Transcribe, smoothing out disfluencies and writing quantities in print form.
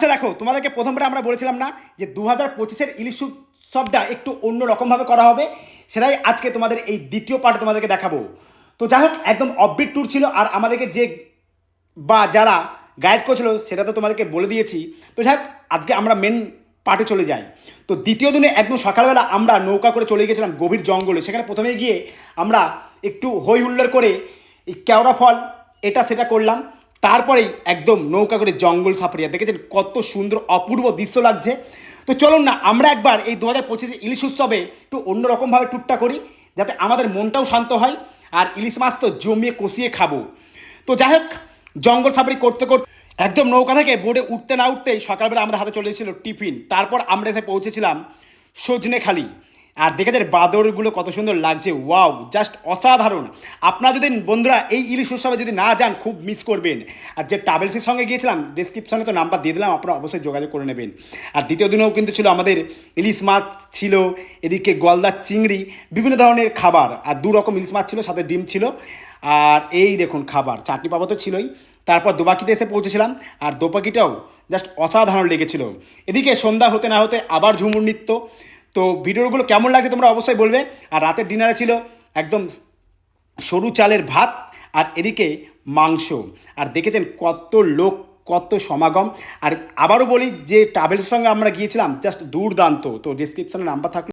আচ্ছা দেখো, তোমাদেরকে প্রথমবার আমরা বলেছিলাম না যে 2025-এর ইলিশ উৎসবটা একটু অন্য রকমভাবে করা হবে, সেটাই আজকে তোমাদের এই দ্বিতীয় পার্ট তোমাদেরকে দেখাবো। তো যাই হোক, একদম অফবিট ট্যুর ছিল, আর আমাদেরকে যে বা যারা গাইড করছিল সেটা তো তোমাদেরকে বলে দিয়েছি। তো যাই হোক, আজকে আমরা মেন পার্টে চলে যাই। তো দ্বিতীয় দিনে একদম সকালবেলা আমরা নৌকা করে চলে গেছিলাম গভীর জঙ্গলে। সেখানে প্রথমে গিয়ে আমরা একটু হই হুল্লোড় করে এই কেওড়া ফল এটা সেটা করলাম। তারপরেই একদম নৌকা করে জঙ্গল সাফারি, দেখেছেন কত সুন্দর অপূর্ব দৃশ্য লাগছে। তো চলুন না আমরা একবার এই 2025 ইলিশ উৎসবে একটু অন্যরকমভাবে ট্যুরটা করি, যাতে আমাদের মনটাও শান্ত হয়, আর ইলিশ মাছ তো জমিয়ে কষিয়ে খাবো। তো যাই হোক, জঙ্গল সাফারি করতে করতে একদম নৌকা থেকে বোর্ডে উঠতে না উঠতেই সকালবেলা আমাদের হাতে চলে এসেছিল টিফিন। তারপর আমরা এসে পৌঁছেছিলাম সজনেখালি। আর দেখেছেন বাদরগুলো কত সুন্দর লাগছে, ওয়াও, জাস্ট অসাধারণ। আপনারা যদি বন্ধুরা এই ইলিশ উৎসবে যদি না যান, খুব মিস করবেন। আর যে ট্রাভেলসের সঙ্গে গিয়েছিলাম, ডিসক্রিপশনে তো নাম্বার দিয়ে দিলাম, আপনারা অবশ্যই যোগাযোগ করে নেবেন। আর দ্বিতীয় দিনেও কিন্তু ছিল আমাদের ইলিশ মাছ ছিল, এদিকে গলদা চিংড়ি, বিভিন্ন ধরনের খাবার, আর 2 রকম ইলিশ মাছ ছিল, সাথে ডিম ছিল। আর এই দেখুন খাবার, চাটনি পাপড় তো ছিলই। তারপর দোবাকিতে এসে পৌঁছেছিলাম, আর দোপাকিটাও জাস্ট অসাধারণ লেগেছিল। এদিকে সন্ধ্যা হতে না হতে আবার ঝুমুর নৃত্য। তো ভিডিওগুলো কেমন লাগছে তোমরা অবশ্যই বলবে। আর রাতের ডিনারে ছিল একদম সরু চালের ভাত, আর এদিকে মাংস। আর দেখেছেন কত লোক, কত সমাগম। আর আবারও বলি যে ট্রাভেলসের সঙ্গে আমরা গিয়েছিলাম, জাস্ট দুর্দান্ত। তো ডিসক্রিপশনে নাম্বার থাকলে